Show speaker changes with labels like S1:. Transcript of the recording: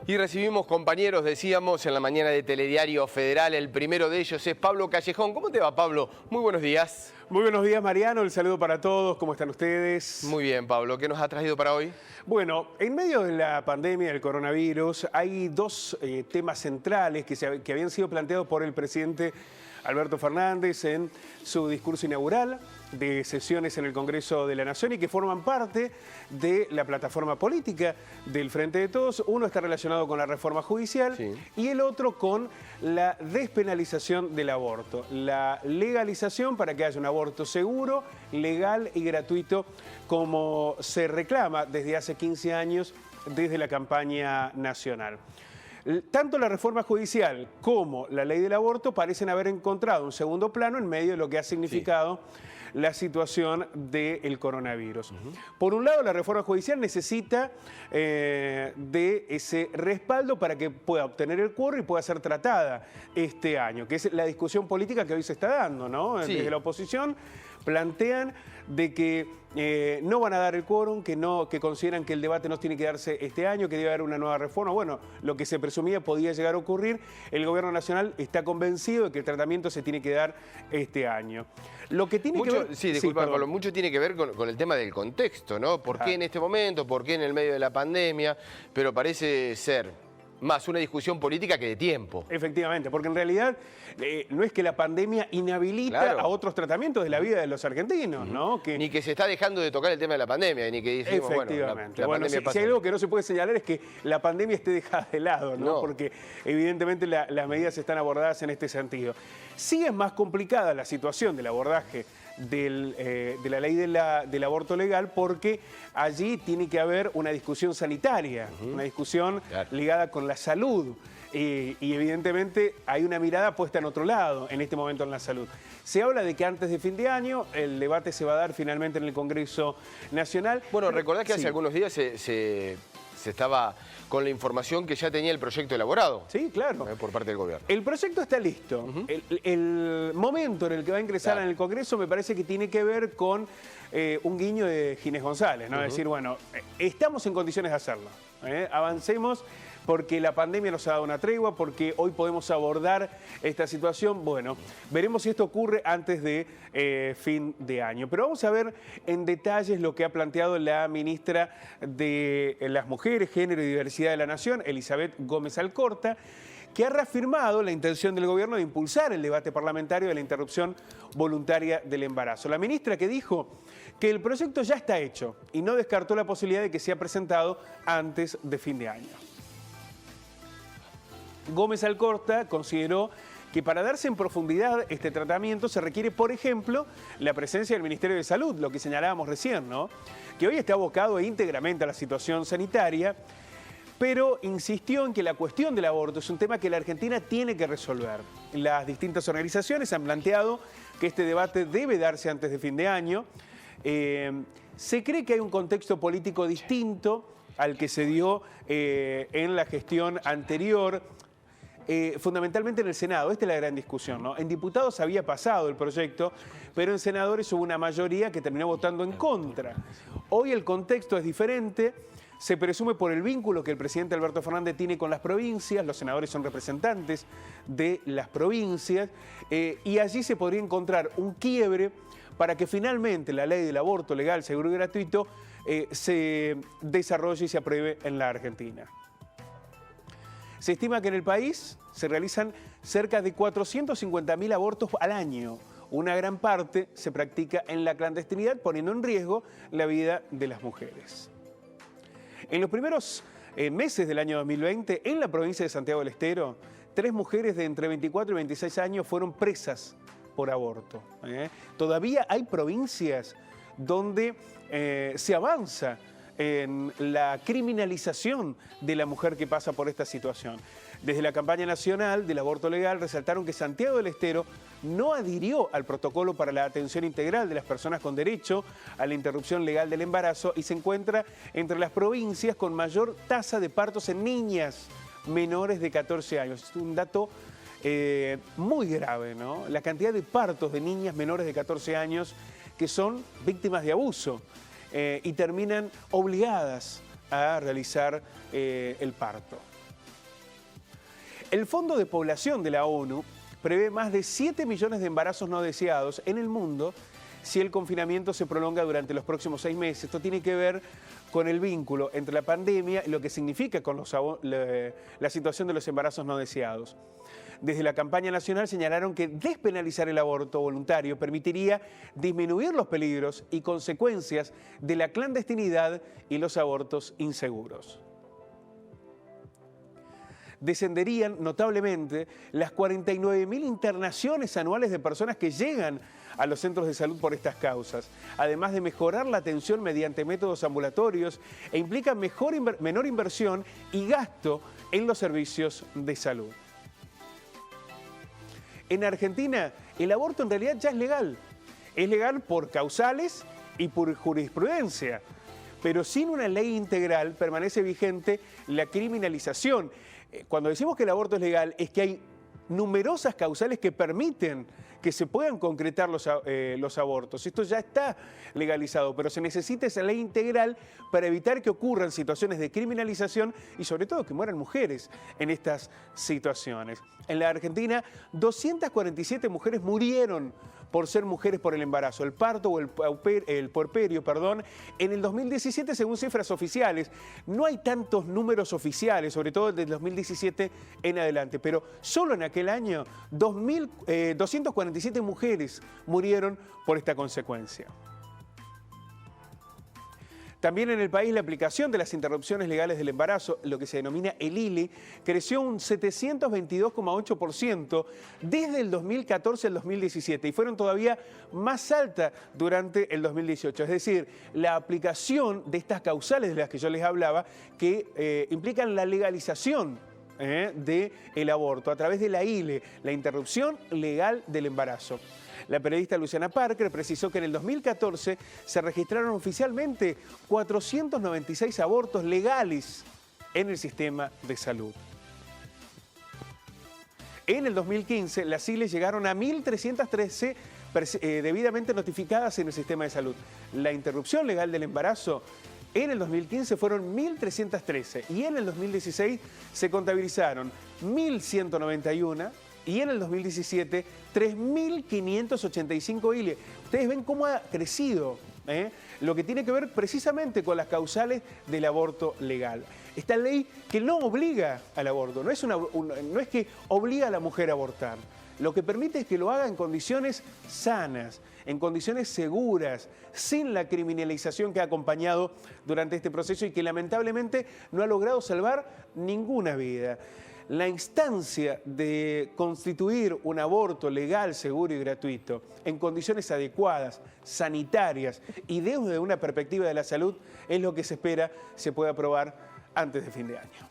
S1: Y recibimos compañeros, decíamos, en la mañana de Telediario Federal. El primero de ellos es Pablo Callejón. ¿Cómo te va, Pablo? Muy buenos días.
S2: Muy buenos días, Mariano. El saludo para todos. ¿Cómo están ustedes?
S1: Muy bien, Pablo. ¿Qué nos ha traído para hoy?
S2: Bueno, en medio de la pandemia del coronavirus hay dos temas centrales que habían sido planteados por el presidente Alberto Fernández en su discurso inaugural de sesiones en el Congreso de la Nación y que forman parte de la plataforma política del Frente de Todos. Uno está relacionado con la reforma judicial y el otro con la despenalización del aborto, la legalización para que haya un aborto seguro, legal y gratuito como se reclama desde hace 15 años desde la campaña nacional. Tanto la reforma judicial como la ley del aborto parecen haber encontrado un segundo plano en medio de lo que ha significado la situación del coronavirus. Por un lado, la reforma judicial necesita de ese respaldo para que pueda obtener el quórum y pueda ser tratada este año, que es la discusión política que hoy se está dando, ¿no? Desde la oposición plantean de que no van a dar el quórum, que consideran que el debate no tiene que darse este año, que debe haber una nueva reforma. Bueno, lo que se presumía podía llegar a ocurrir. El gobierno nacional está convencido de que el tratamiento se tiene que dar este año. Lo que tiene que ver...
S1: Sí, disculpa, Pablo, mucho tiene que ver con el tema del contexto, ¿no? ¿Por qué en este momento? ¿Por qué en el medio de la pandemia? Pero parece ser más una discusión política que de tiempo.
S2: Efectivamente, porque en realidad no es que la pandemia inhabilita a otros tratamientos de la vida de los argentinos, ¿no?
S1: Ni que se está dejando de tocar el tema de la pandemia, ni que decimos,
S2: efectivamente.
S1: bueno,
S2: si hay algo que no se puede señalar es que la pandemia esté dejada de lado, ¿no? Porque evidentemente las medidas están abordadas en este sentido. Sí es más complicada la situación del abordaje de la ley del aborto legal porque allí tiene que haber una discusión sanitaria, una discusión ligada con la salud y evidentemente hay una mirada puesta en otro lado en este momento en la salud. Se habla de que antes de fin de año el debate se va a dar finalmente en el Congreso Nacional.
S1: Bueno, recordás que hace algunos días se estaba con la información que ya tenía el proyecto elaborado.
S2: Sí, claro.
S1: Por parte del gobierno.
S2: El proyecto está listo. El momento en el que va a ingresar en el Congreso me parece que tiene que ver con un guiño de Ginés González, ¿no? Es decir, bueno, estamos en condiciones de hacerlo. Avancemos porque la pandemia nos ha dado una tregua, porque hoy podemos abordar esta situación. Bueno, veremos si esto ocurre antes de fin de año. Pero vamos a ver en detalles lo que ha planteado la ministra de las Mujeres, Género y Diversidad de la Nación, Elizabeth Gómez Alcorta, que ha reafirmado la intención del gobierno de impulsar el debate parlamentario de la interrupción voluntaria del embarazo. La ministra que dijo que el proyecto ya está hecho y no descartó la posibilidad de que sea presentado antes de fin de año. Gómez Alcorta consideró que para darse en profundidad este tratamiento se requiere, por ejemplo, la presencia del Ministerio de Salud, lo que señalábamos recién, ¿no? Que hoy está abocado íntegramente a la situación sanitaria, pero insistió en que la cuestión del aborto es un tema que la Argentina tiene que resolver. Las distintas organizaciones han planteado que este debate debe darse antes de fin de año. Se cree que hay un contexto político distinto al que se dio en la gestión anterior, fundamentalmente en el Senado. Esta es la gran discusión, ¿no? En diputados había pasado el proyecto, pero en senadores hubo una mayoría que terminó votando en contra. Hoy el contexto es diferente. Se presume por el vínculo que el presidente Alberto Fernández tiene con las provincias, los senadores son representantes de las provincias, y allí se podría encontrar un quiebre para que finalmente la ley del aborto legal, seguro y gratuito se desarrolle y se apruebe en la Argentina. Se estima que en el país se realizan cerca de 450.000 abortos al año. Una gran parte se practica en la clandestinidad, poniendo en riesgo la vida de las mujeres. En los primeros meses del año 2020, en la provincia de Santiago del Estero, 3 mujeres de entre 24 y 26 años fueron presas por aborto. Todavía hay provincias donde se avanza en la criminalización de la mujer que pasa por esta situación. Desde la campaña nacional del aborto legal resaltaron que Santiago del Estero no adhirió al protocolo para la atención integral de las personas con derecho a la interrupción legal del embarazo y se encuentra entre las provincias con mayor tasa de partos en niñas menores de 14 años. Es un dato muy grave, ¿no? La cantidad de partos de niñas menores de 14 años que son víctimas de abuso y terminan obligadas a realizar el parto. El Fondo de Población de la ONU prevé más de 7 millones de embarazos no deseados en el mundo si el confinamiento se prolonga durante los próximos 6 meses. Esto tiene que ver con el vínculo entre la pandemia y lo que significa con la situación de los embarazos no deseados. Desde la campaña nacional señalaron que despenalizar el aborto voluntario permitiría disminuir los peligros y consecuencias de la clandestinidad y los abortos inseguros. Descenderían notablemente las 49.000 internaciones anuales de personas que llegan a los centros de salud por estas causas, además de mejorar la atención mediante métodos ambulatorios e implican menor inversión y gasto en los servicios de salud. En Argentina, el aborto en realidad ya es legal. Es legal por causales y por jurisprudencia, pero sin una ley integral permanece vigente la criminalización. Cuando decimos que el aborto es legal, es que hay numerosas causales que permiten que se puedan concretar los abortos. Esto ya está legalizado, pero se necesita esa ley integral para evitar que ocurran situaciones de criminalización y sobre todo que mueran mujeres en estas situaciones. En la Argentina, 247 mujeres murieron por ser mujeres por el embarazo, el parto o el puerperio, en el 2017 según cifras oficiales. No hay tantos números oficiales, sobre todo desde el 2017 en adelante, pero solo en aquel año 247 mujeres murieron por esta consecuencia. También en el país la aplicación de las interrupciones legales del embarazo, lo que se denomina el ILE, creció un 722,8% desde el 2014 al 2017 y fueron todavía más altas durante el 2018. Es decir, la aplicación de estas causales de las que yo les hablaba que implican la legalización del aborto a través de la ILE, la interrupción legal del embarazo. La periodista Luciana Parker precisó que en el 2014 se registraron oficialmente 496 abortos legales en el sistema de salud. En el 2015 las ILE llegaron a 1.313 debidamente notificadas en el sistema de salud. La interrupción legal del embarazo en el 2015 fueron 1.313 y en el 2016 se contabilizaron 1.191 y en el 2017 3.585 ILE. Ustedes ven cómo ha crecido, lo que tiene que ver precisamente con las causales del aborto legal. Esta ley que no obliga al aborto, no es que obliga a la mujer a abortar. Lo que permite es que lo haga en condiciones sanas, en condiciones seguras, sin la criminalización que ha acompañado durante este proceso y que lamentablemente no ha logrado salvar ninguna vida. La instancia de constituir un aborto legal, seguro y gratuito en condiciones adecuadas, sanitarias y desde una perspectiva de la salud es lo que se espera se pueda aprobar antes de fin de año.